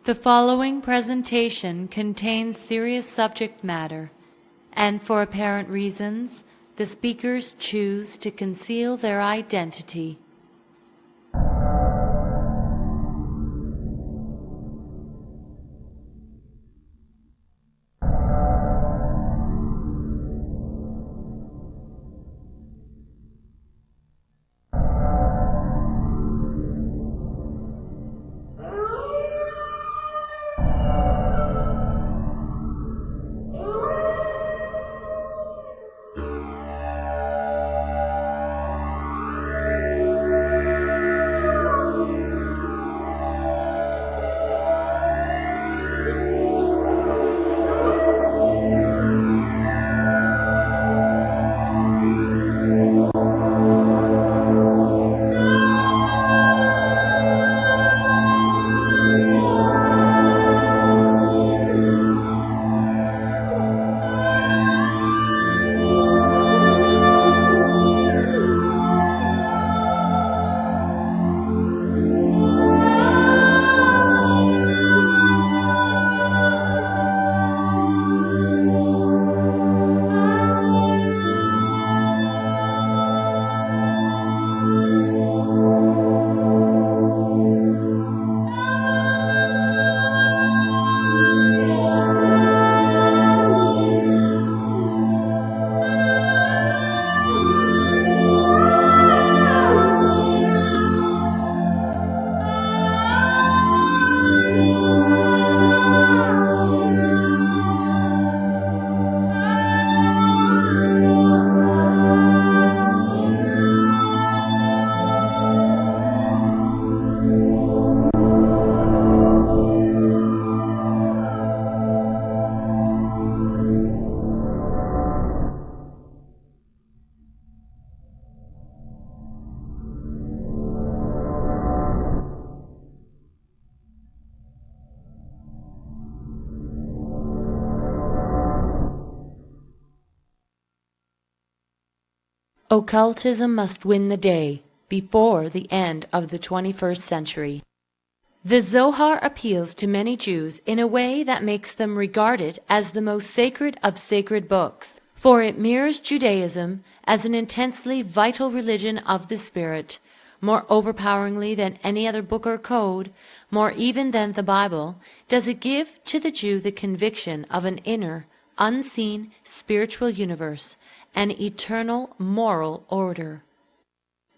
The following presentation contains serious subject matter, and for apparent reasons, the speakers choose to conceal their identity. Occultism must win the day before the end of the 21st century. The Zohar appeals to many Jews in a way that makes them regard it as the most sacred of sacred books, for it mirrors Judaism as an intensely vital religion of the spirit, more overpoweringly than any other book or code, more even than the Bible, does it give to the Jew the conviction of an inner, unseen spiritual universe, an eternal moral order.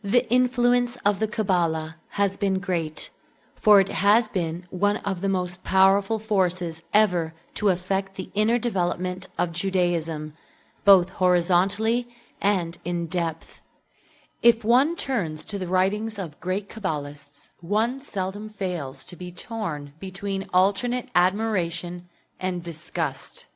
The influence of the Kabbalah has been great, for it has been one of the most powerful forces ever to affect the inner development of Judaism, both horizontally and in depth. If one turns to the writings of great Kabbalists, one seldom fails to be torn between alternate admiration and disgust.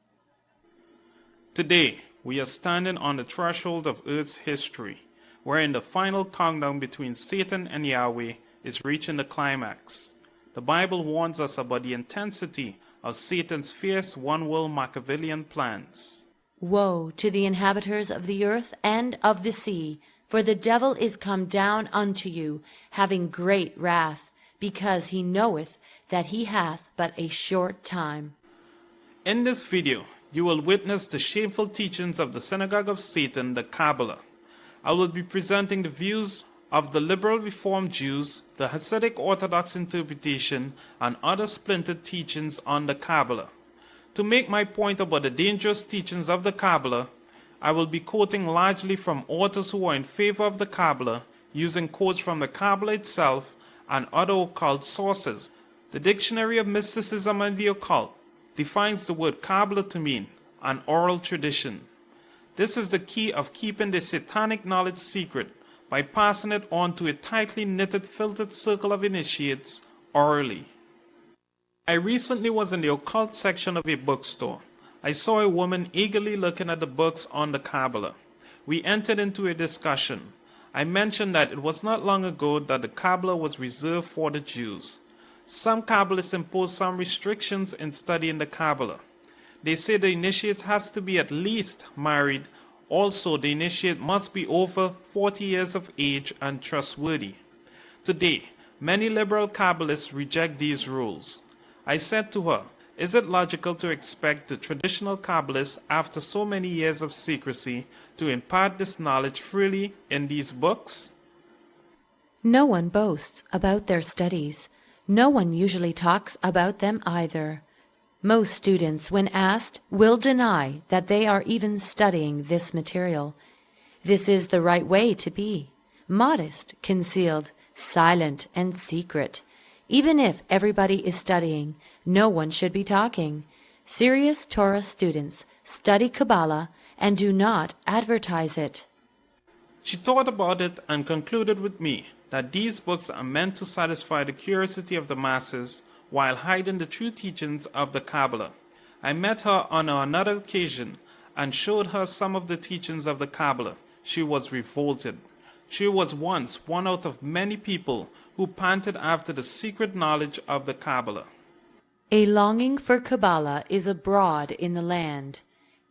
Today, we are standing on the threshold of Earth's history, wherein the final countdown between Satan and Yahweh is reaching the climax. The Bible warns us about the intensity of Satan's fierce one-world Machiavellian plans. Woe to the inhabitants of the earth and of the sea, for the devil is come down unto you, having great wrath, because he knoweth that he hath but a short time. In this video, you will witness the shameful teachings of the synagogue of Satan, the KABBALAH. I will be presenting the views of the liberal Reformed Jews, the Hasidic Orthodox interpretation, and other splintered teachings on the KABBALAH. To make my point about the dangerous teachings of the KABBALAH, I will be quoting largely from authors who are in favor of the KABBALAH, using quotes from the KABBALAH itself and other occult sources. The Dictionary of Mysticism and the Occult defines the word KABBALAH to mean an oral tradition. This is the key of keeping the satanic knowledge secret by passing it on to a tightly knitted filtered circle of initiates orally. I recently was in the occult section of a bookstore. I saw a woman eagerly looking at the books on the KABBALAH. We entered into a discussion. I mentioned that it was not long ago that the KABBALAH was reserved for the Jews. Some Kabbalists impose some restrictions in studying the KABBALAH. They say the initiate has to be at least married. Also, the initiate must be over 40 years of age and trustworthy. Today, many liberal Kabbalists reject these rules. I said to her, is it logical to expect the traditional Kabbalists, after so many years of secrecy, to impart this knowledge freely in these books? No one boasts about their studies. No one usually talks about them either. Most students, when asked, will deny that they are even studying this material. This is the right way to be: modest, concealed, silent, and secret. Even if everybody is studying, no one should be talking. Serious Torah students study Kabbalah and do not advertise it. She thought about it and concluded with me that these books are meant to satisfy the curiosity of the masses while hiding the true teachings of the Kabbalah. I met her on another occasion and showed her some of the teachings of the Kabbalah. She was revolted. She was once one out of many people who panted after the secret knowledge of the Kabbalah. A longing for Kabbalah is abroad in the land.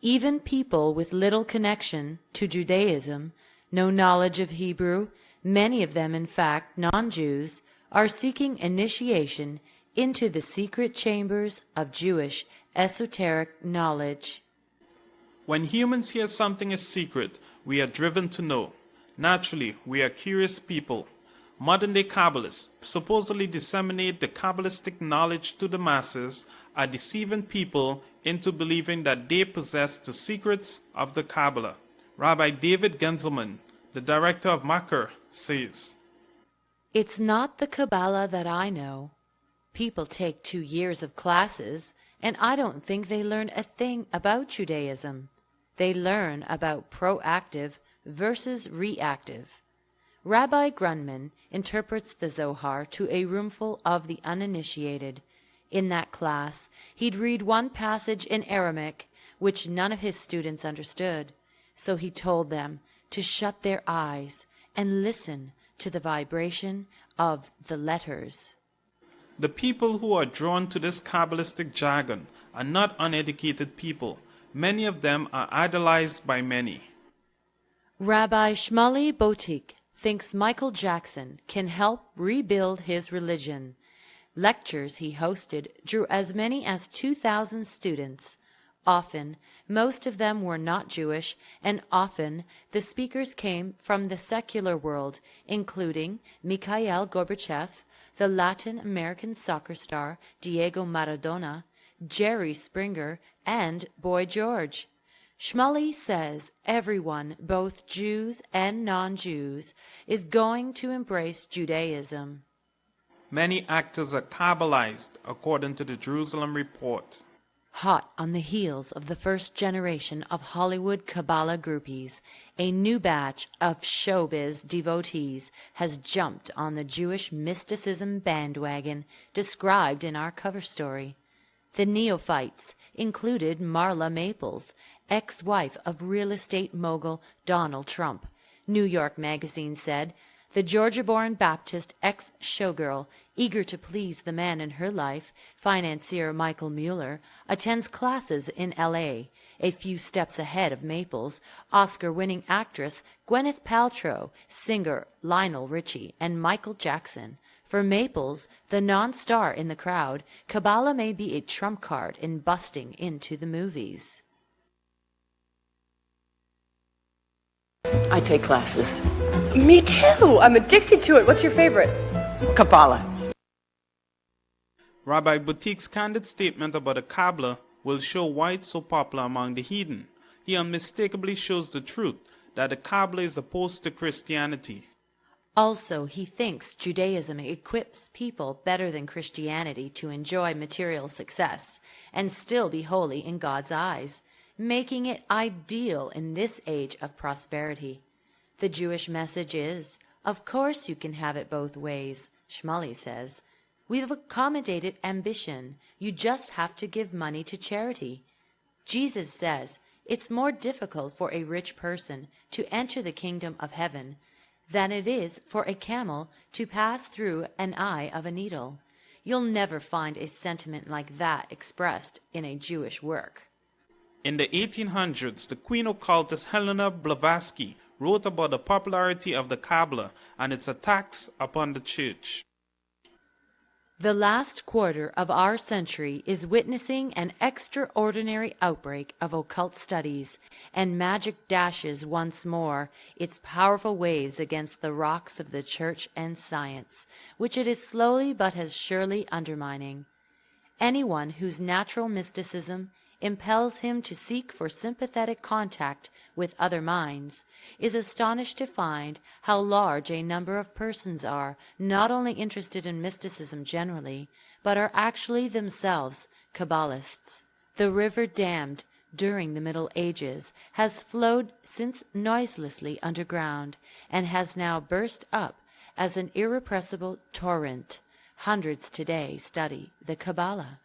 Even people with little connection to Judaism, no knowledge of Hebrew, many of them in fact non-Jews, are seeking initiation into the secret chambers of Jewish esoteric knowledge. When humans hear something is secret, we are driven to know. Naturally, we are curious people. Modern-day Kabbalists supposedly disseminate the Kabbalistic knowledge to the masses, are deceiving people into believing that they possess the secrets of the Kabbalah. Rabbi David Genzelman, the director of Makar, says, It's not the Kabbalah that I know. People take 2 years of classes, and I don't think they learn a thing about Judaism. They learn about proactive versus reactive. Rabbi Grunman interprets the Zohar to a roomful of the uninitiated. In that class, he'd read one passage in Aramaic, which none of his students understood. So he told them to shut their eyes and listen to the vibration of the letters. The people who are drawn to this Kabbalistic jargon are not uneducated people. Many of them are idolized by many. Rabbi Shmuley Boteach thinks Michael Jackson can help rebuild his religion. Lectures he hosted drew as many as 2,000 students. Often, most of them were not Jewish, and often the speakers came from the secular world, including Mikhail Gorbachev, the Latin American soccer star Diego Maradona, Jerry Springer, and Boy George. Shmuley says everyone, both Jews and non-Jews, is going to embrace Judaism. Many actors are Kabbalized, according to the Jerusalem Report. Hot on the heels of the first generation of Hollywood Kabbalah groupies, a new batch of showbiz devotees has jumped on the Jewish mysticism bandwagon described in our cover story. The neophytes included Marla Maples, ex-wife of real estate mogul Donald Trump. New York Magazine said, the Georgia-born Baptist ex-showgirl, eager to please the man in her life, financier Michael Mueller, attends classes in L.A. A few steps ahead of Maples, Oscar-winning actress Gwyneth Paltrow, singer Lionel Richie, and Michael Jackson. For Maples, the non-star in the crowd, Kabbalah may be a trump card in busting into the movies. I take classes. Me too. I'm addicted to it. What's your favorite? Kabbalah. Rabbi Boteach's candid statement about the Kabbalah will show why it's so popular among the heathen. He unmistakably shows the truth that the Kabbalah is opposed to Christianity. Also, he thinks Judaism equips people better than Christianity to enjoy material success and still be holy in God's eyes, making it ideal in this age of prosperity. The Jewish message is, of course you can have it both ways, Shmuley says. We've accommodated ambition. You just have to give money to charity. Jesus says it's more difficult for a rich person to enter the kingdom of heaven than it is for a camel to pass through an eye of a needle. You'll never find a sentiment like that expressed in a Jewish work. In the 1800s, the Queen occultist Helena Blavatsky wrote about the popularity of the Kabbalah and its attacks upon the church. The last quarter of our century is witnessing an extraordinary outbreak of occult studies, and magic dashes once more its powerful waves against the rocks of the church and science, which it is slowly but as surely undermining. Anyone whose natural mysticism impels him to seek for sympathetic contact with other minds is astonished to find how large a number of persons are not only interested in mysticism generally, but are actually themselves Kabbalists. The river dammed during the Middle Ages has flowed since noiselessly underground, and has now burst up as an irrepressible torrent. Hundreds today study the Kabbalah.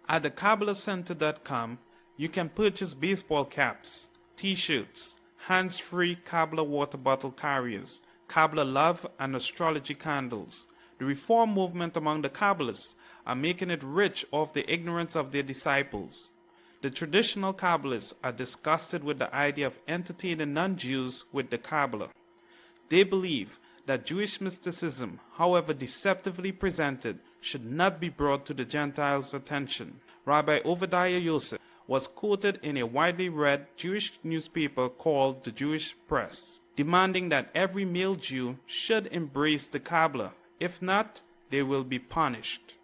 At the KABBALAHcenter.com, you can purchase baseball caps, t-shirts, hands-free Kabbalah water bottle carriers, Kabbalah love and astrology candles. The reform movement among the Kabbalists are making it rich off the ignorance of their disciples. The traditional Kabbalists are disgusted with the idea of entertaining non-Jews with the Kabbalah. They believe that Jewish mysticism, however deceptively presented, should not be brought to the Gentiles' attention. Rabbi Obadiah Yosef was quoted in a widely read Jewish newspaper called the Jewish Press, demanding that every male Jew should embrace the Kabbalah. If not, they will be punished.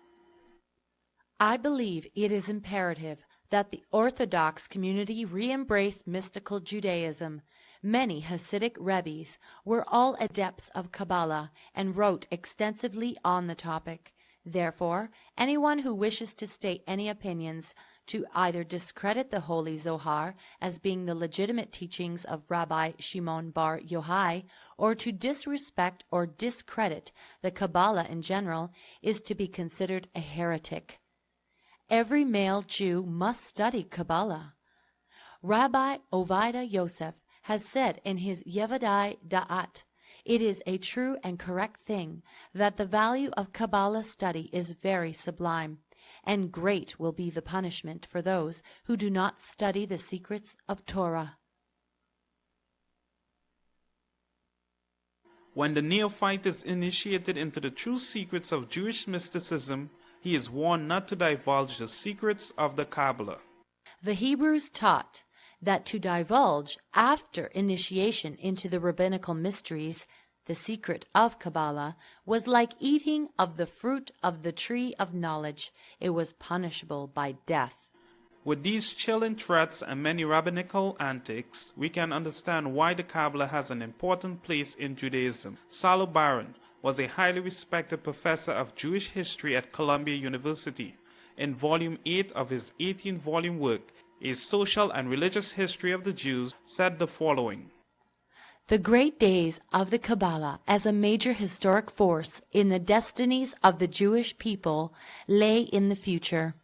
I believe it is imperative that the Orthodox community re-embrace mystical Judaism. Many Hasidic rabbis were all adepts of Kabbalah and wrote extensively on the topic. Therefore, anyone who wishes to state any opinions to either discredit the Holy Zohar as being the legitimate teachings of Rabbi Shimon bar Yochai, or to disrespect or discredit the Kabbalah in general, is to be considered a heretic. Every male Jew must study Kabbalah. Rabbi Obadiah Yosef has said in his Yevadai Da'at, "It is a true and correct thing that the value of Kabbalah study is very sublime, and great will be the punishment for those who do not study the secrets of Torah." When the neophyte is initiated into the true secrets of Jewish mysticism, he is warned not to divulge the secrets of the Kabbalah. The Hebrews taught that to divulge after initiation into the rabbinical mysteries, the secret of Kabbalah, was like eating of the fruit of the tree of knowledge. It was punishable by death. With these chilling threats and many rabbinical antics, we can understand why the Kabbalah has an important place in Judaism. Salo Baron was a highly respected professor of Jewish history at Columbia University. In Volume 8 of his 18-volume work, A Social and Religious History of the Jews, said the following: The great days of the Kabbalah as a major historic force in the destinies of the Jewish people lay in the future.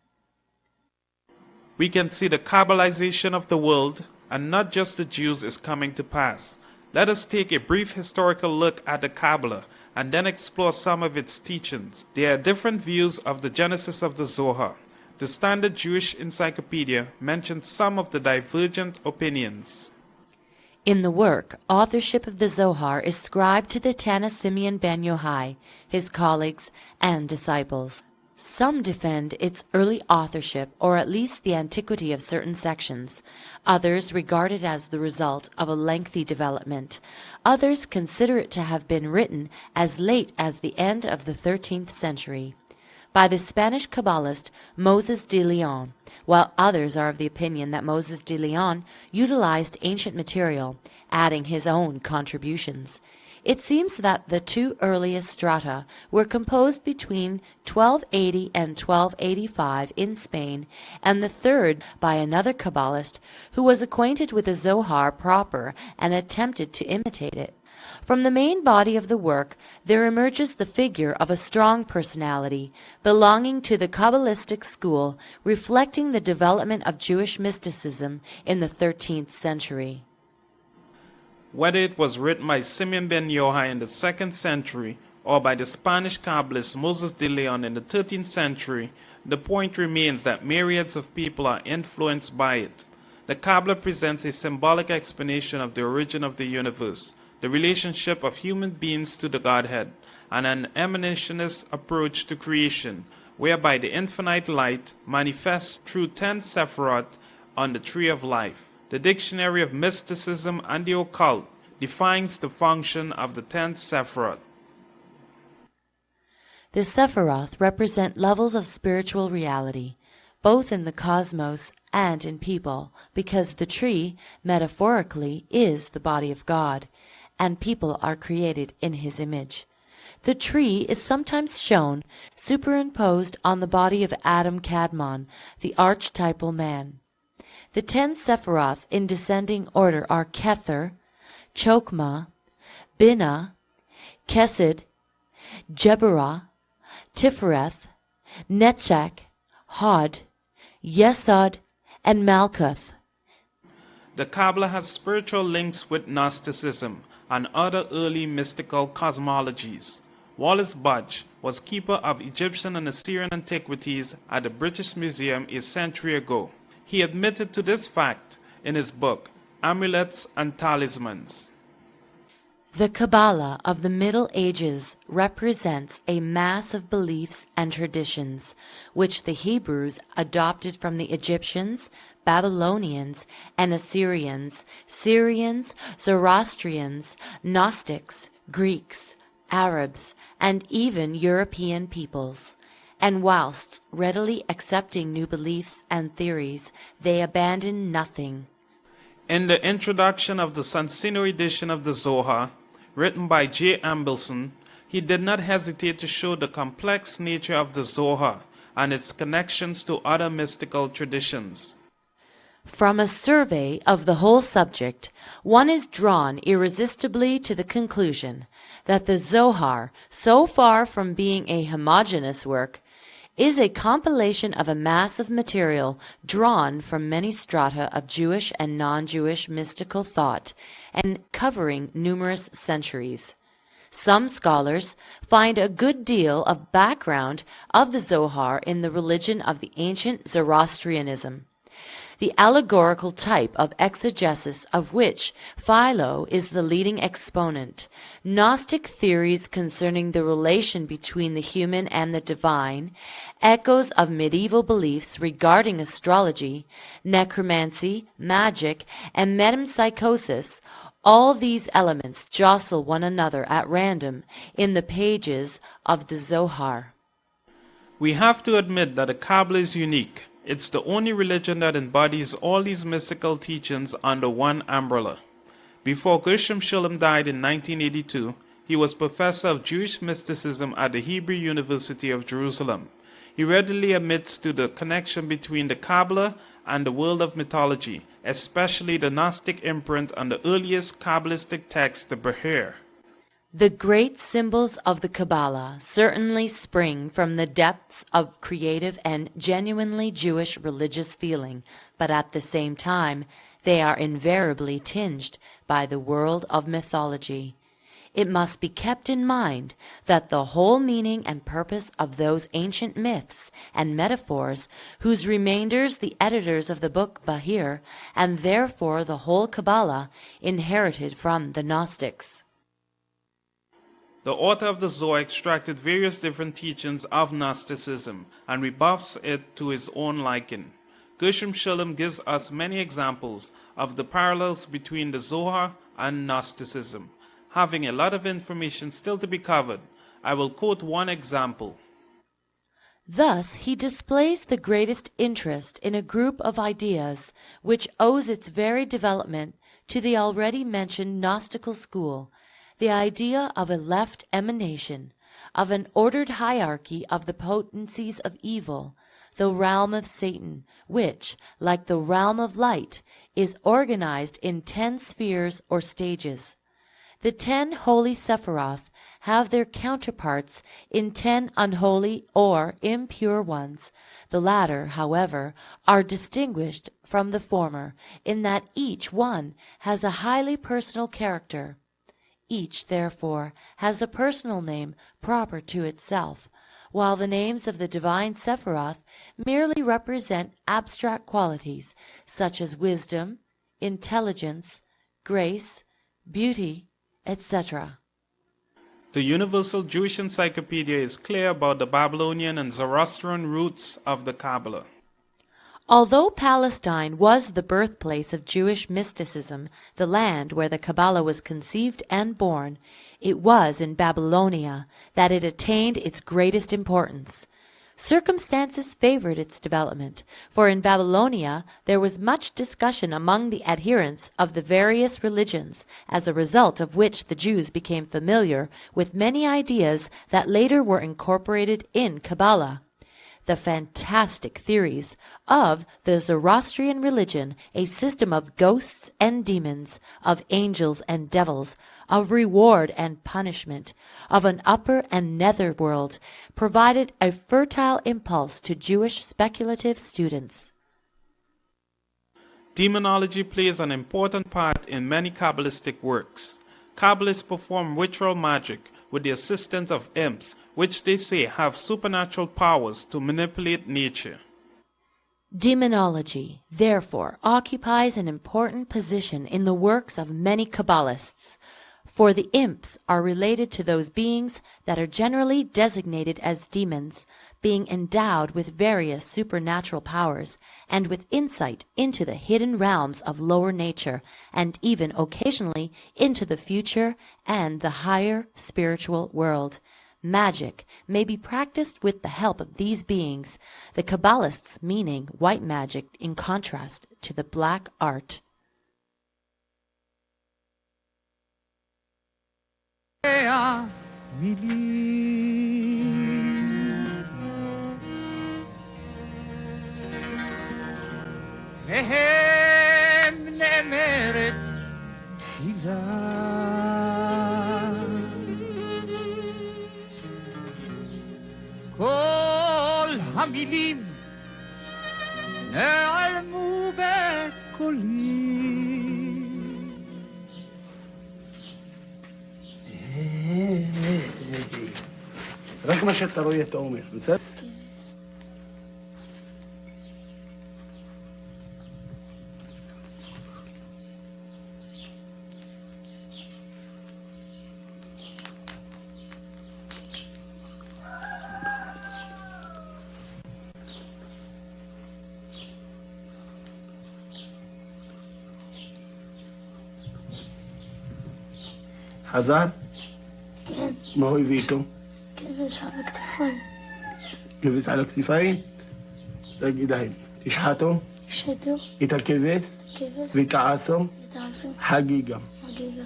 We can see the Kabbalization of the world, and not just the Jews, is coming to pass. Let us take a brief historical look at the Kabbalah and then explore some of its teachings. There are different views of the genesis of the Zohar. The Standard Jewish Encyclopedia mentions some of the divergent opinions. In the work, authorship of the Zohar is ascribed to the Tana Simeon ben Yochai, his colleagues, and disciples. Some defend its early authorship, or at least the antiquity of certain sections. Others regard it as the result of a lengthy development. Others consider it to have been written as late as the end of the 13th century by the Spanish Kabbalist Moses de Leon, while others are of the opinion that Moses de Leon utilized ancient material, adding his own contributions. It seems that the two earliest strata were composed between 1280 and 1285 in Spain, and the third by another Kabbalist who was acquainted with the Zohar proper and attempted to imitate it. From the main body of the work there emerges the figure of a strong personality belonging to the Kabbalistic school, reflecting the development of Jewish mysticism in the 13th century. Whether it was written by Simeon ben Yochai in the 2nd century or by the Spanish Kabbalist Moses de Leon in the 13th century, the point remains that myriads of people are influenced by it. The Kabbalah presents a symbolic explanation of the origin of the universe. the relationship of human beings to the Godhead, and an emanationist approach to creation, whereby the infinite light manifests through 10 Sephiroth on the tree of life. The Dictionary of Mysticism and the Occult defines the function of the 10th Sephiroth. The Sephiroth represent levels of spiritual reality, both in the cosmos and in people, because the tree, metaphorically, is the body of God, and people are created in his image. The tree is sometimes shown superimposed on the body of Adam Kadmon, the archetypal man. The 10 Sephiroth in descending order are Kether, Chokmah, Binah, Kesed, Jeberah, Tifereth, Netzach, Hod, Yesod, and Malkuth. The Kabbalah has spiritual links with Gnosticism and other early mystical cosmologies. Wallace Budge was keeper of Egyptian and Assyrian antiquities at the British Museum a century ago. He admitted to this fact in his book, Amulets and Talismans. The Kabbalah of the Middle Ages represents a mass of beliefs and traditions, which the Hebrews adopted from the Egyptians, Babylonians, and Assyrians, Syrians, Zoroastrians, Gnostics, Greeks, Arabs, and even European peoples. And whilst readily accepting new beliefs and theories, they abandon nothing. In the introduction of the Sansino edition of the Zohar, written by J. Ambelson, he did not hesitate to show the complex nature of the Zohar and its connections to other mystical traditions. From a survey of the whole subject, one is drawn irresistibly to the conclusion that the Zohar, so far from being a homogeneous work, is a compilation of a mass of material drawn from many strata of Jewish and non-Jewish mystical thought and covering numerous centuries. Some scholars find a good deal of background of the Zohar in the religion of the ancient Zoroastrianism, the allegorical type of exegesis of which Philo is the leading exponent, Gnostic theories concerning the relation between the human and the divine, echoes of medieval beliefs regarding astrology, necromancy, magic, and metempsychosis. All these elements jostle one another at random in the pages of the Zohar. We have to admit that the Kabbalah is unique. It's the only religion that embodies all these mystical teachings under one umbrella. Before Gershom Scholem died in 1982, he was professor of Jewish mysticism at the Hebrew University of Jerusalem. He readily admits to the connection between the Kabbalah and the world of mythology, especially the Gnostic imprint on the earliest Kabbalistic text, the Behir. The great symbols of the Kabbalah certainly spring from the depths of creative and genuinely Jewish religious feeling, but at the same time, they are invariably tinged by the world of mythology. It must be kept in mind that the whole meaning and purpose of those ancient myths and metaphors, whose remainders the editors of the book Behir, and therefore the whole Kabbalah, inherited from the Gnostics. The author of the Zohar extracted various different teachings of Gnosticism and rebuffs it to his own liking. Gershom Scholem gives us many examples of the parallels between the Zohar and Gnosticism. Having a lot of information still to be covered, I will quote one example. Thus he displays the greatest interest in a group of ideas which owes its very development to the already mentioned Gnostical school, the idea of a left emanation, of an ordered hierarchy of the potencies of evil, the realm of Satan, which, like the realm of light, is organized in 10 spheres or stages. The 10 holy Sephiroth have their counterparts in 10 unholy or impure ones. The latter, however, are distinguished from the former in that each one has a highly personal character. Each, therefore, has a personal name proper to itself, while the names of the divine Sephiroth merely represent abstract qualities such as wisdom, intelligence, grace, beauty, etc. The Universal Jewish Encyclopedia is clear about the Babylonian and Zoroastrian roots of the Kabbalah. Although Palestine was the birthplace of Jewish mysticism, the land where the Kabbalah was conceived and born, it was in Babylonia that it attained its greatest importance. Circumstances favored its development, for in Babylonia there was much discussion among the adherents of the various religions, as a result of which the Jews became familiar with many ideas that later were incorporated in Kabbalah. The fantastic theories of the Zoroastrian religion, a system of ghosts and demons, of angels and devils, of reward and punishment, of an upper and nether world, provided a fertile impulse to Jewish speculative students. Demonology plays an important part in many Kabbalistic works. Kabbalists perform ritual magic with the assistance of imps, which they say have supernatural powers to manipulate nature. Demonology, therefore, occupies an important position in the works of many Kabbalists, for the imps are related to those beings that are generally designated as demons, being endowed with various supernatural powers, and with insight into the hidden realms of lower nature, and even occasionally into the future and the higher spiritual world. Magic may be practiced with the help of these beings, the Kabbalists meaning white magic in contrast to the black art. מהם נאמרת תפילה. כל המילים נעלמו בקולי. רק מה שאתה רואה אתה אומר, בסדר? חזן? כן. מה הוא הביא איתו? כבש על הכתפיים. כבש על הכתפיים? תגיד להם, תשחטו שתו את הכבש כבש ותעשו ותעשו חגיגה. חגיגה.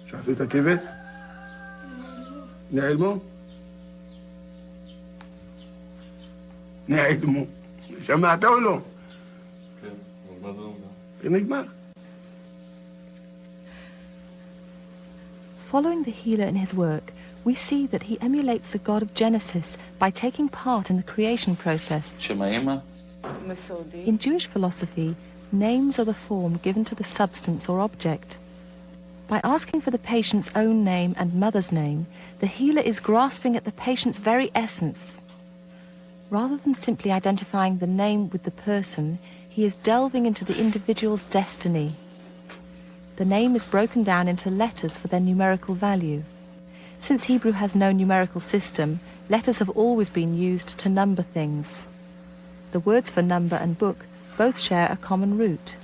שחטו את הכבש? נעלמו? נעלמו. שמעת או לא? כן, נגמר. Following the healer in his work, we see that he emulates the God of Genesis by taking part in the creation process. In Jewish philosophy, names are the form given to the substance or object. By asking for the patient's own name and mother's name, the healer is grasping at the patient's very essence. Rather than simply identifying the name with the person, he is delving into the individual's destiny. The name is broken down into letters for their numerical value. Since Hebrew has no numerical system, letters have always been used to number things. The words for number and book both share a common root.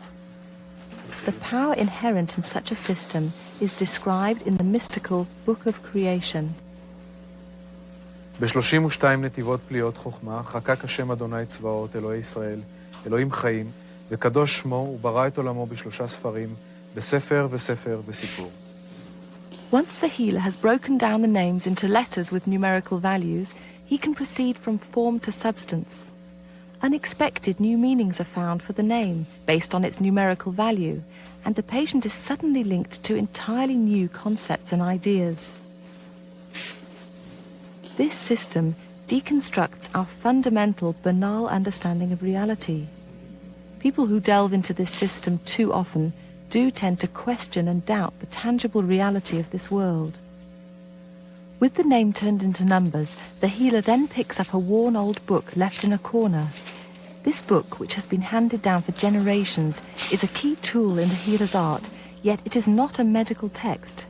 The power inherent in such a system is described in the mystical Book of Creation. ב-32 נתיבות פליאות חוכמה, חקק השם אדוני צבאות, אלוהי ישראל, אלוהים חיים, וקדוש שמו, וברא את עולמו ב3 ספרים, בספר וספר וסיפור. Once the healer has broken down the names into letters with numerical values, he can proceed from form to substance. Unexpected new meanings are found for the name based on its numerical value, and the patient is suddenly linked to entirely new concepts and ideas. This system deconstructs our fundamental banal understanding of reality. People who delve into this system too often do tend to question and doubt the tangible reality of this world. With the name turned into numbers, the healer then picks up a worn old book left in a corner. This book, which has been handed down for generations, is a key tool in the healer's art, yet it is not a medical text.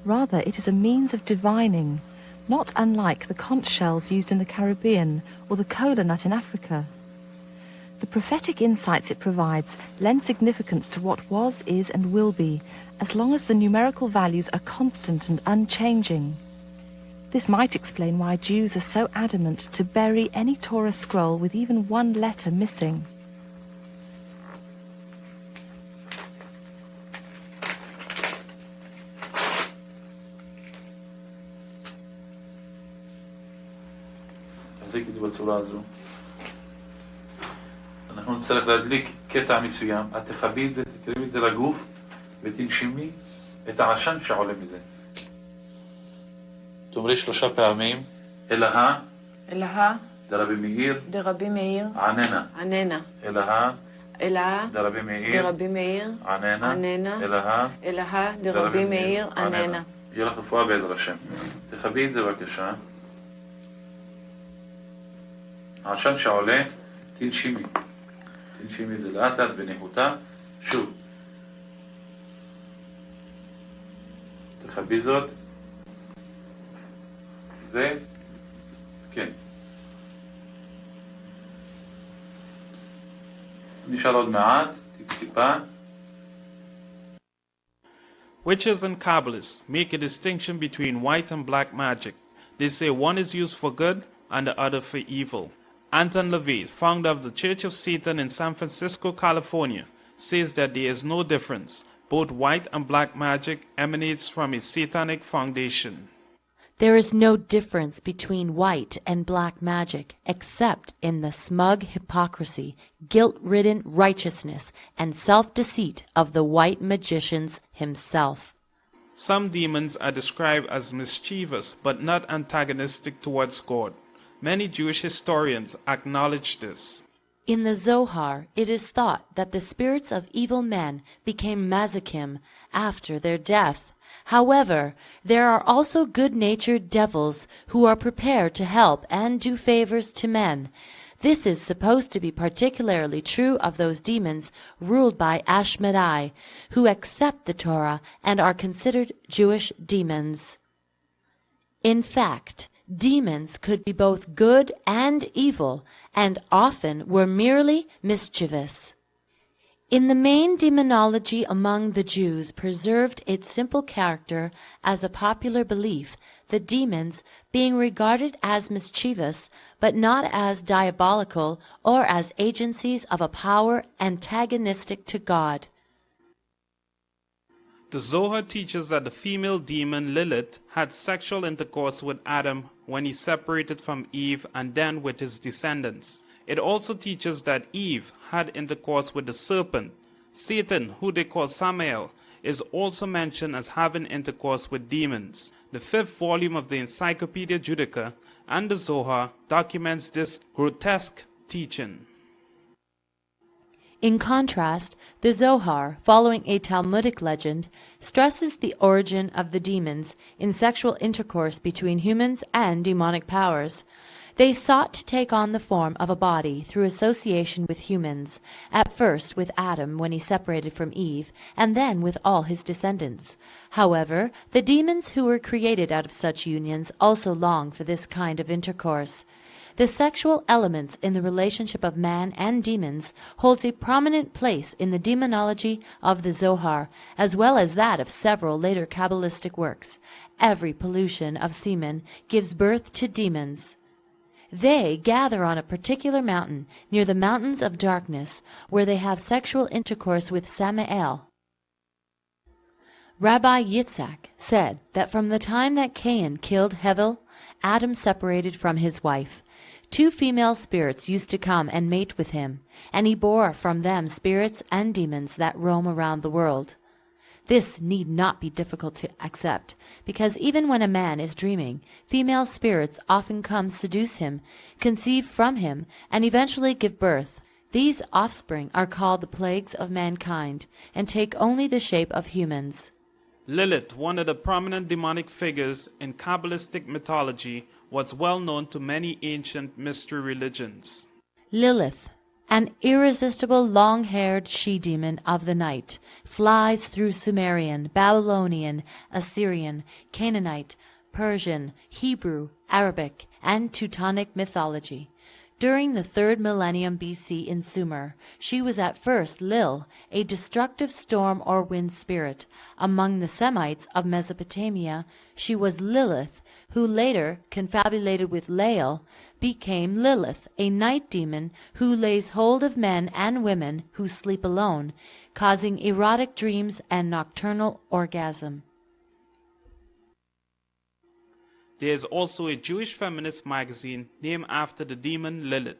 Rather, it is a means of divining, not unlike the conch shells used in the Caribbean or the kola nut in Africa. The prophetic insights it provides lend significance to what was, is, and will be, as long as the numerical values are constant and unchanging. This might explain why Jews are so adamant to bury any Torah scroll with even one letter missing. תחזיק את זה בצורה הזו. אנחנו נצטרך להדליק קטע מסוים, את תחבי את זה, תקרבי את זה לגוף ותנשימי את העשן שעולה מזה. תאמרי 3 פעמים, אלוהה, אלוהה, דרבי מאיר, דרבי מאיר, עננה, עננה, אלוהה, אלוהה, דרבי מאיר, דרבי מאיר, עננה, עננה, אלוהה, אלוהה, דרבי מאיר, עננה. יהיה לך רפואה בעזר השם. תחבי את זה בבקשה. העשן שעולה, תנשימי. תנשימי את זה לאט לאט בניחותה. שוב. תחבי זאת. כן. נשאל עוד מעט, טיפה. Witches and Kabbalists make a distinction between white and black magic. They say one is used for good and the other for evil. Anton LaVey, founder of the Church of Satan in San Francisco, California, says that there is no difference. Both white and black magic emanates from a satanic foundation. There is no difference between white and black magic except in the smug hypocrisy, guilt-ridden righteousness, and self-deceit of the white magician himself. Some demons are described as mischievous but not antagonistic towards God. Many Jewish historians acknowledge this. In the Zohar, it is thought that the spirits of evil men became mazakim after their death. However, there are also good-natured devils who are prepared to help and do favors to men. This is supposed to be particularly true of those demons ruled by Ashmedai, who accept the Torah and are considered Jewish demons. In fact, demons could be both good and evil, and often were merely mischievous. In the main, demonology among the Jews preserved its simple character as a popular belief, the demons being regarded as mischievous, but not as diabolical or as agencies of a power antagonistic to God. The Zohar teaches that the female demon Lilith had sexual intercourse with Adam when he separated from Eve and then with his descendants. It also teaches that Eve had intercourse with the serpent. Satan, who they call Samael, is also mentioned as having intercourse with demons. The 5th volume of the Encyclopedia Judaica and the Zohar documents this grotesque teaching. In contrast, the Zohar, following a Talmudic legend, stresses the origin of the demons in sexual intercourse between humans and demonic powers. They sought to take on the form of a body through association with humans, at first with Adam when he separated from Eve, and then with all his descendants. However, the demons who were created out of such unions also long for this kind of intercourse. The sexual elements in the relationship of man and demons holds a prominent place in the demonology of the Zohar, as well as that of several later Kabbalistic works. Every pollution of semen gives birth to demons. They gather on a particular mountain near the mountains of darkness, where they have sexual intercourse with Samael. Rabbi Yitzhak said that from the time that Cain killed Hevel, Adam separated from his wife. 2 female spirits used to come and mate with him, and he bore from them spirits and demons that roam around the world. This need not be difficult to accept, because even when a man is dreaming, female spirits often come seduce him, conceive from him, and eventually give birth. These offspring are called the plagues of mankind, and take only the shape of humans. Lilith, one of the prominent demonic figures in Kabbalistic mythology, was well known to many ancient mystery religions. Lilith, an irresistible long-haired she-demon of the night, flies through Sumerian, Babylonian, Assyrian, Canaanite, Persian, Hebrew, Arabic, and Teutonic mythology. During the 3rd millennium BC in Sumer, she was at first Lil, a destructive storm or wind spirit. Among the Semites of Mesopotamia, she was Lilith, who later, confabulated with Lael, became Lilith, a night demon who lays hold of men and women who sleep alone, causing erotic dreams and nocturnal orgasm. There is also a Jewish feminist magazine named after the demon Lilith.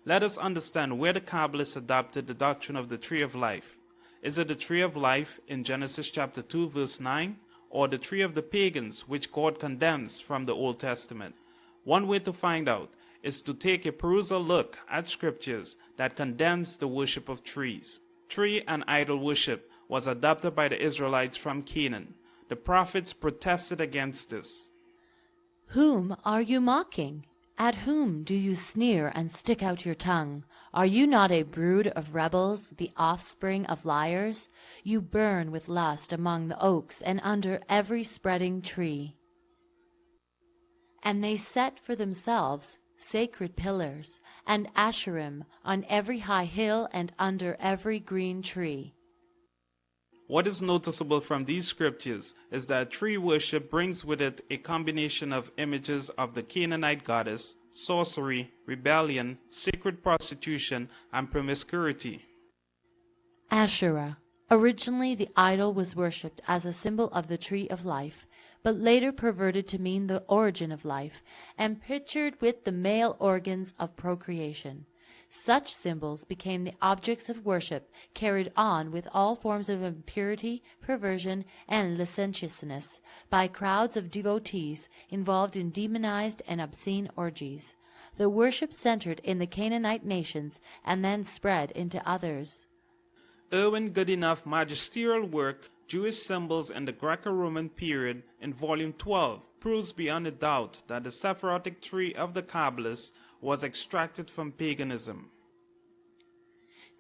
Let us understand where the Kabbalists adopted the doctrine of the tree of life. Is it the tree of life in Genesis chapter 2 verse 9, or the tree of the pagans which God condemns from the Old Testament? One way to find out is to take a perusal look at scriptures that condemns the worship of trees. Tree and idol worship was adopted by the Israelites from Canaan. The prophets protested against this. Whom are you mocking? At whom do you sneer and stick out your tongue? Are you not a brood of rebels, the offspring of liars? You burn with lust among the oaks and under every spreading tree. And they set for themselves sacred pillars and asherim on every high hill and under every green tree. What is noticeable from these scriptures is that tree worship brings with it a combination of images of the Canaanite goddess, sorcery, rebellion, sacred prostitution, and promiscuity. Asherah. Originally the idol was worshipped as a symbol of the tree of life, but later perverted to mean the origin of life, and pictured with the male organs of procreation. Such symbols became the objects of worship, carried on with all forms of impurity, perversion, and licentiousness by crowds of devotees involved in demonized and obscene orgies. The worship centered in the Canaanite nations and then spread into others. Irwin Goodenough magisterial work, Jewish Symbols in the Greco-Roman Period, in Volume 12, proves beyond a doubt that the Sephirotic tree of the Kabbalists was extracted from paganism.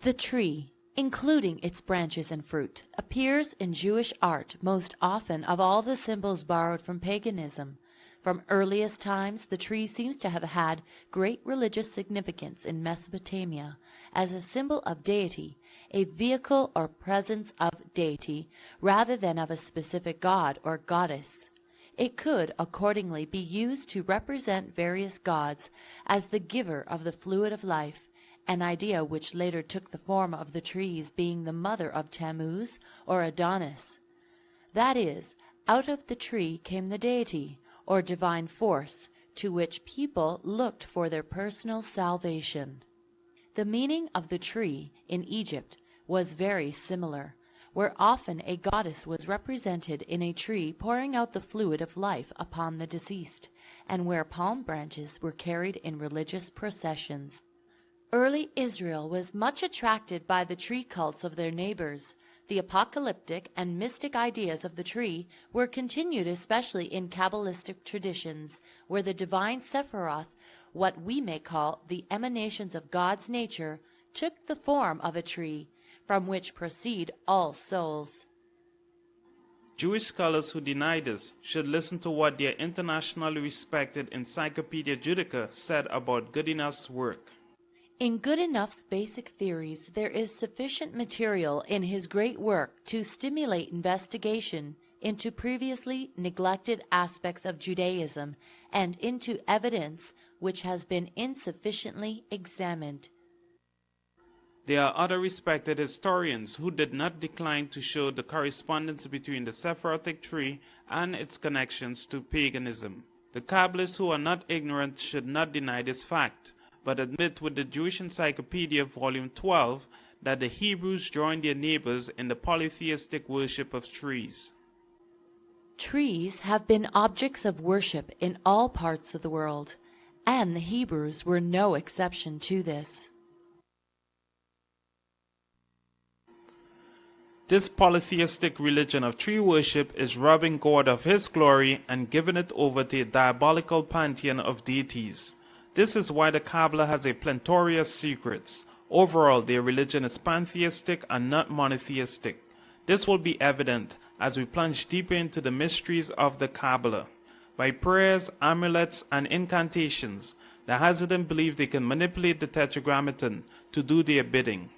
The tree, including its branches and fruit, appears in Jewish art most often of all the symbols borrowed from paganism. From earliest times, the tree seems to have had great religious significance in Mesopotamia as a symbol of deity, a vehicle or presence of deity, rather than of a specific god or goddess. It could accordingly be used to represent various gods as the giver of the fluid of life, an idea which later took the form of the trees being the mother of Tammuz or Adonis. That is, out of the tree came the deity, or divine force, to which people looked for their personal salvation. The meaning of the tree in Egypt was very similar, where often a goddess was represented in a tree pouring out the fluid of life upon the deceased, and where palm branches were carried in religious processions. Early Israel was much attracted by the tree cults of their neighbors. The apocalyptic and mystic ideas of the tree were continued especially in Kabbalistic traditions, where the divine Sephiroth, what we may call the emanations of God's nature, took the form of a tree, from which proceed all souls. Jewish scholars who deny this should listen to what their internationally respected Encyclopedia Judica said about Goodenough's work. In Goodenough's basic theories, there is sufficient material in his great work to stimulate investigation into previously neglected aspects of Judaism and into evidence which has been insufficiently examined. There are other respected historians who did not decline to show the correspondence between the Sephirotic tree and its connections to paganism. The Kabbalists who are not ignorant should not deny this fact, but admit with the Jewish Encyclopedia Volume 12 that the Hebrews joined their neighbors in the polytheistic worship of trees. Trees have been objects of worship in all parts of the world, and the Hebrews were no exception to this. This polytheistic religion of tree worship is robbing God of his glory and giving it over to a diabolical pantheon of deities. This is why the Kabbalah has a plentorious secrets. Overall, their religion is pantheistic and not monotheistic. This will be evident as we plunge deeper into the mysteries of the Kabbalah. By prayers, amulets, and incantations, the Hasidim believe they can manipulate the Tetragrammaton to do their bidding.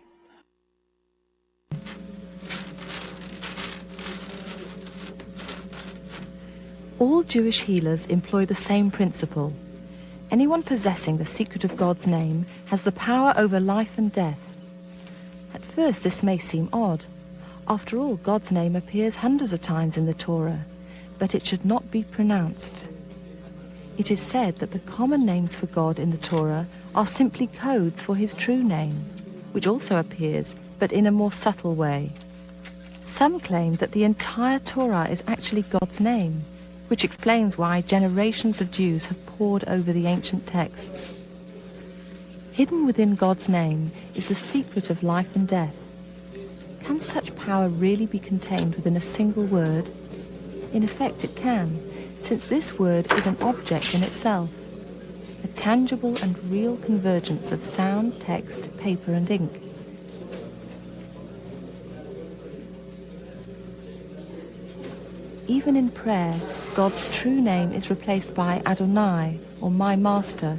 All Jewish healers employ the same principle. Anyone possessing the secret of God's name has the power over life and death. At first this may seem odd. After all, God's name appears hundreds of times in the Torah, but it should not be pronounced. It is said that the common names for God in the Torah are simply codes for his true name, which also appears, but in a more subtle way. Some claim that the entire Torah is actually God's name, which explains why generations of Jews have pored over the ancient texts. Hidden within God's name is the secret of life and death. Can such power really be contained within a single word? In effect, it can, since this word is an object in itself, a tangible and real convergence of sound, text, paper, and ink. Even in prayer, God's true name is replaced by Adonai, or my master.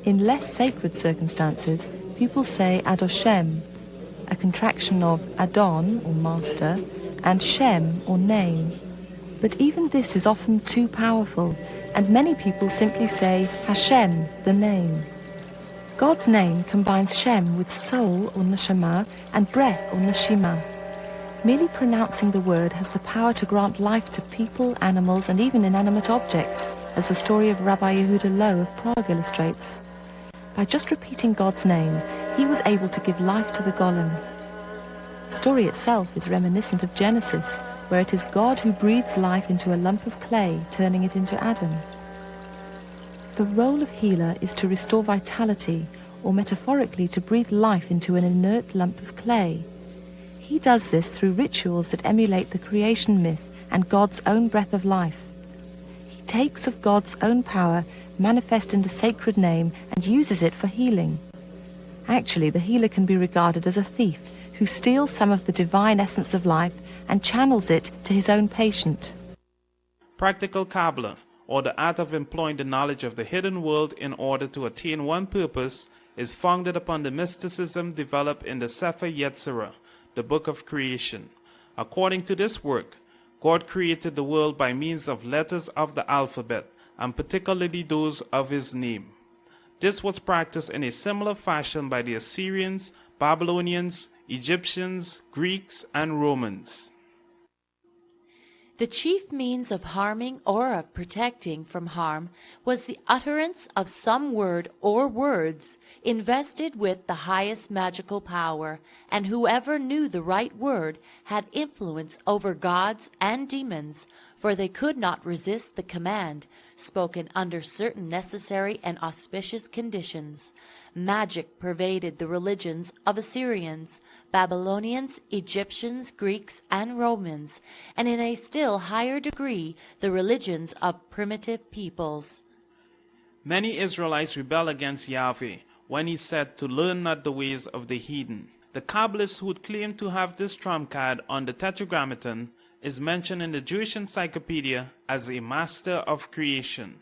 In less sacred circumstances, people say Adoshem, a contraction of Adon, or master, and Shem, or name. But even this is often too powerful, and many people simply say Hashem, the name. God's name combines Shem with soul, or neshama, and breath, or neshima. Merely pronouncing the word has the power to grant life to people, animals, and even inanimate objects, as the story of Rabbi Yehuda Loew of Prague illustrates. By just repeating God's name, he was able to give life to the Golem. The story itself is reminiscent of Genesis, where it is God who breathes life into a lump of clay, turning it into Adam. The role of healer is to restore vitality, or metaphorically to breathe life into an inert lump of clay. He does this through rituals that emulate the creation myth and God's own breath of life. He takes of God's own power, manifest in the sacred name, and uses it for healing. Actually, the healer can be regarded as a thief who steals some of the divine essence of life and channels it to his own patient. Practical Kabbalah, or the art of employing the knowledge of the hidden world in order to attain one purpose, is founded upon the mysticism developed in the Sefer Yetzirah, the book of creation. According to this work, God created the world by means of letters of the alphabet, and particularly those of his name. This was practiced in a similar fashion by the Assyrians, Babylonians, Egyptians, Greeks, and Romans. The chief means of harming or of protecting from harm was the utterance of some word or words invested with the highest magical power, and whoever knew the right word had influence over gods and demons, for they could not resist the command, spoken under certain necessary and auspicious conditions. Magic pervaded the religions of Assyrians, Babylonians, Egyptians, Greeks, and Romans, and in a still higher degree the religions of primitive peoples. Many Israelites rebel against Yahweh when he said to learn not the ways of the heathen. The Kabbalists who claim to have this trump card on the Tetragrammaton is mentioned in the Jewish Encyclopedia as a master of creation.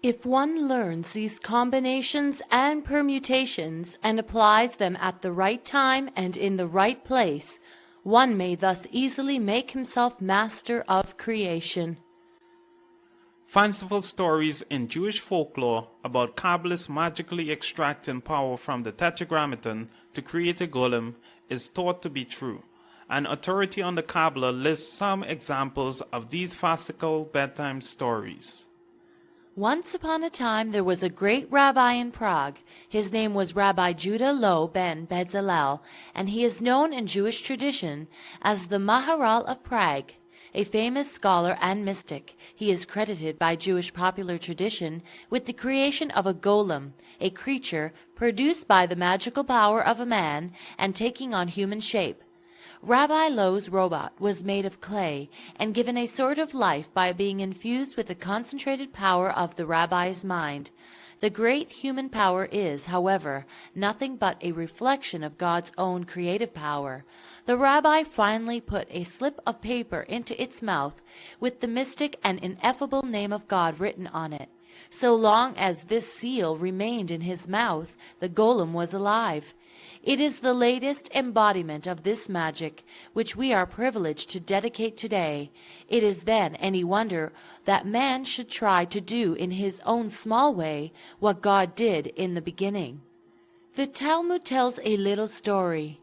If one learns these combinations and permutations and applies them at the right time and in the right place, one may thus easily make himself master of creation. Fanciful stories in Jewish folklore about Kabbalists magically extracting power from the Tetragrammaton to create a golem is thought to be true. An authority on the Kabbalah lists some examples of these farcical bedtime stories. Once upon a time there was a great rabbi in Prague. His name was Rabbi Judah Loew ben Bezalel, and he is known in Jewish tradition as the Maharal of Prague. A famous scholar and mystic, he is credited by Jewish popular tradition with the creation of a golem, a creature produced by the magical power of a man and taking on human shape. Rabbi Lowe's robot was made of clay and given a sort of life by being infused with the concentrated power of the rabbi's mind. The great human power is, however, nothing but a reflection of God's own creative power. The rabbi finally put a slip of paper into its mouth with the mystic and ineffable name of God written on it. So long as this seal remained in his mouth, the golem was alive. It is the latest embodiment of this magic which we are privileged to dedicate today. It is then any wonder that man should try to do in his own small way what God did in the beginning. The Talmud tells a little story.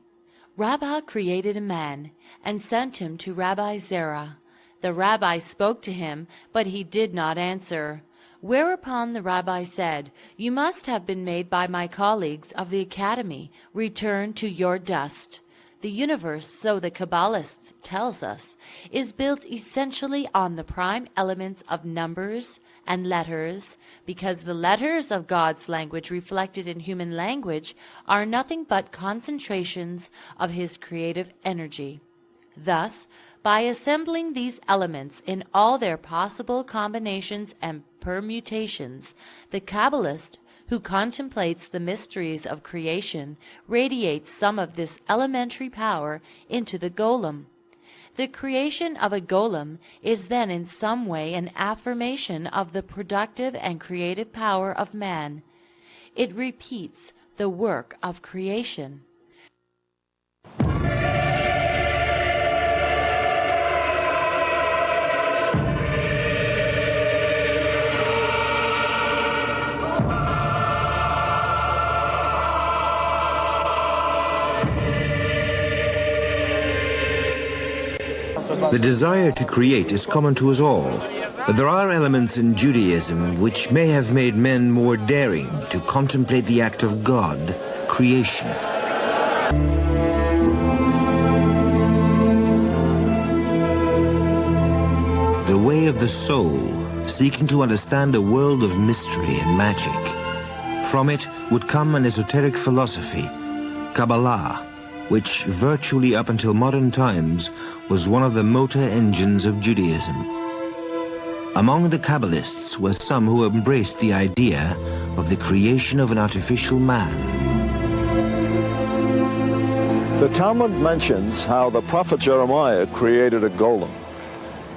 Rabbah created a man and sent him to Rabbi Zerah. The rabbi spoke to him, but he did not answer. Whereupon the rabbi said, "You must have been made by my colleagues of the academy. Return to your dust." The universe, so the Kabbalists tells us, is built essentially on the prime elements of numbers and letters, because the letters of God's language reflected in human language are nothing but concentrations of his creative energy. Thus, by assembling these elements in all their possible combinations and permutations, the Kabbalist, who contemplates the mysteries of creation, radiates some of this elementary power into the golem. The creation of a golem is then in some way an affirmation of the productive and creative power of man. It repeats the work of creation. The desire to create is common to us all, but there are elements in Judaism which may have made men more daring to contemplate the act of God, creation. The way of the soul, seeking to understand a world of mystery and magic. From it would come an esoteric philosophy, KABBALAH, which virtually up until modern times was one of the motor engines of Judaism. Among the Kabbalists were some who embraced the idea of the creation of an artificial man. The Talmud mentions how the prophet Jeremiah created a golem.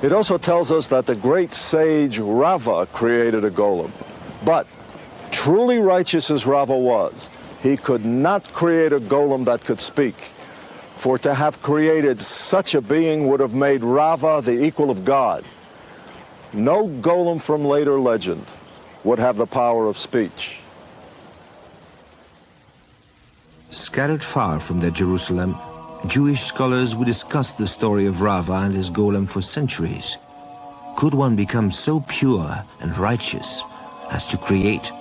It also tells us that the great sage Rava created a golem. But truly righteous as Rava was, he could not create a golem that could speak. For to have created such a being would have made Rava the equal of God. No golem from later legend would have the power of speech. Scattered far from their Jerusalem, Jewish scholars would discuss the story of Rava and his golem for centuries. Could one become so pure and righteous as to create?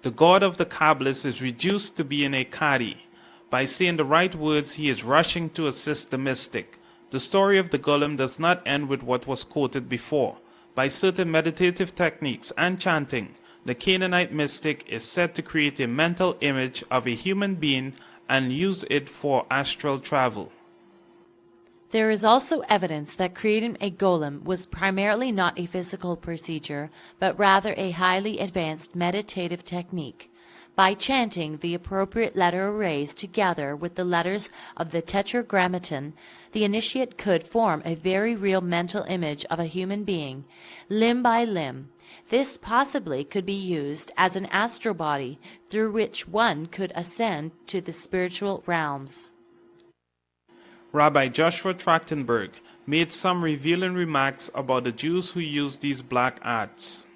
The God of the Kabbalists is reduced to being a Kadi. By saying the right words, he is rushing to assist the mystic. The story of the Golem does not end with what was quoted before. By certain meditative techniques and chanting, the Canaanite mystic is said to create a mental image of a human being and use it for astral travel. There is also evidence that creating a golem was primarily not a physical procedure, but rather a highly advanced meditative technique. By chanting the appropriate letter arrays together with the letters of the Tetragrammaton, the initiate could form a very real mental image of a human being, limb by limb. This possibly could be used as an astral body through which one could ascend to the spiritual realms. Rabbi Joshua Trachtenberg made some revealing remarks about the Jews who used these black arts.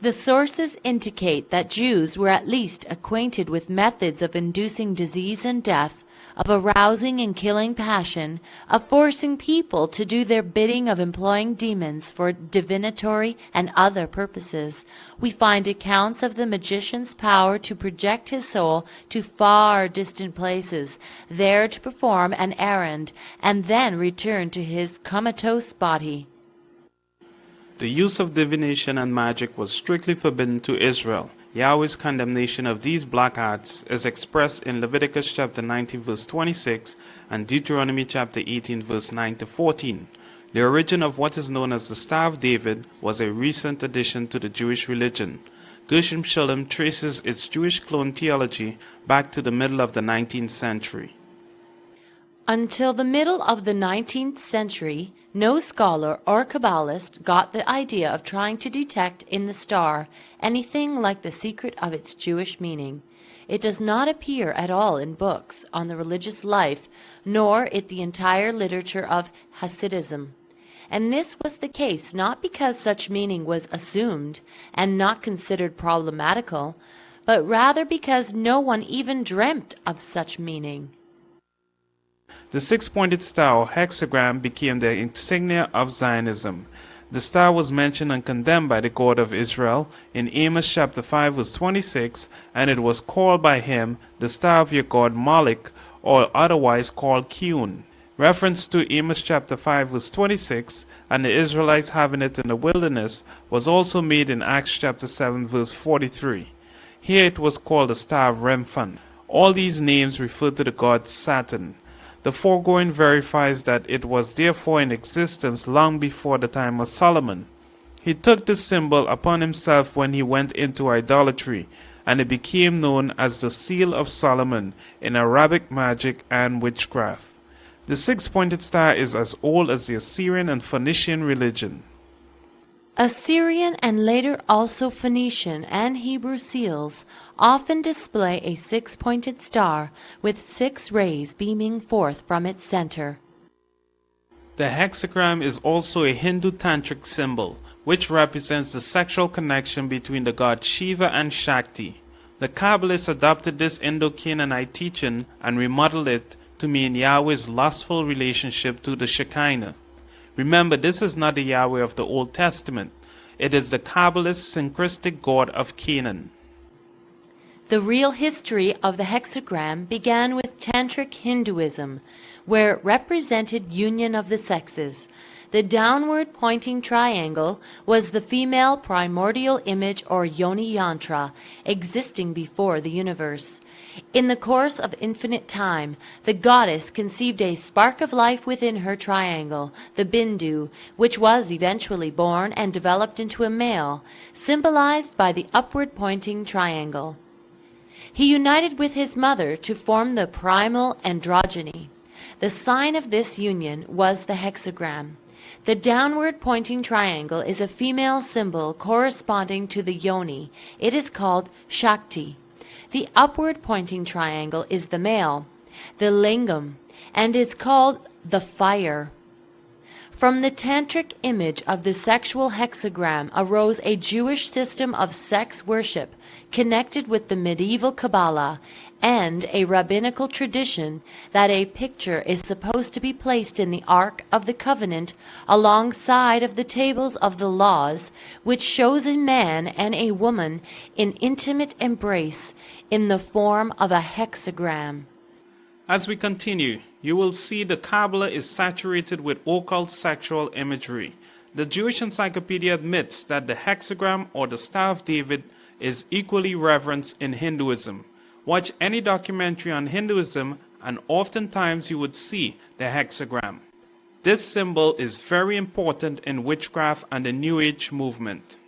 The sources indicate that Jews were at least acquainted with methods of inducing disease and death, of arousing and killing passion, of forcing people to do their bidding, of employing demons for divinatory and other purposes. We find accounts of the magician's power to project his soul to far distant places, there to perform an errand, and then return to his comatose body. The use of divination and magic was strictly forbidden to Israel. Yahweh's condemnation of these black arts is expressed in Leviticus chapter 19 verse 26 and Deuteronomy chapter 18 verse 9 to 14. The origin of what is known as the Star of David was a recent addition to the Jewish religion. Gershom Scholem traces its Jewish clone theology back to the middle of the 19th century. Until the middle of the 19th century, no scholar or Kabbalist got the idea of trying to detect in the star anything like the secret of its Jewish meaning. It does not appear at all in books on the religious life, nor in the entire literature of Hasidism. And this was the case not because such meaning was assumed and not considered problematical, but rather because no one even dreamt of such meaning. The six-pointed star or hexagram became the insignia of Zionism. The star was mentioned and condemned by the God of Israel in Amos chapter 5 verse 26, and it was called by him the star of your God Moloch, or otherwise called Kiun. Reference to Amos chapter 5 verse 26 and the Israelites having it in the wilderness was also made in Acts chapter 7 verse 43. Here it was called the star of Remphan. All these names refer to the god Saturn. The foregoing verifies that it was therefore in existence long before the time of Solomon. He took this symbol upon himself when he went into idolatry, and it became known as the Seal of Solomon in Arabic magic and witchcraft. The six-pointed star is as old as the Assyrian and Phoenician religion. Assyrian and later also Phoenician and Hebrew seals often display a six-pointed star with 6 rays beaming forth from its center. The hexagram is also a Hindu tantric symbol, which represents the sexual connection between the god Shiva and Shakti. The Kabbalists adopted this Indo-Canaanite teaching and remodeled it to mean Yahweh's lustful relationship to the Shekinah. Remember, this is not the Yahweh of the Old Testament. It is the Kabbalist syncretic god of Canaan. The real history of the hexagram began with Tantric Hinduism, where it represented union of the sexes. The downward pointing triangle was the female primordial image or yoni yantra, existing before the universe. In the course of infinite time, the goddess conceived a spark of life within her triangle, the bindu, which was eventually born and developed into a male, symbolized by the upward pointing triangle. He united with his mother to form the primal androgyny. The sign of this union was the hexagram. The downward pointing triangle is a female symbol corresponding to the yoni. It is called Shakti. The upward pointing triangle is the male, the lingam, and is called the fire. From the tantric image of the sexual hexagram arose a Jewish system of sex worship connected with the medieval Kabbalah and a rabbinical tradition that a picture is supposed to be placed in the Ark of the Covenant alongside of the tables of the laws, which shows a man and a woman in intimate embrace in the form of a hexagram. As we continue, you will see the Kabbalah is saturated with occult sexual imagery. The Jewish Encyclopedia admits that the hexagram or the Star of David is equally reverenced in Hinduism. Watch any documentary on Hinduism and oftentimes you would see the hexagram. This symbol is very important in witchcraft and the New Age movement.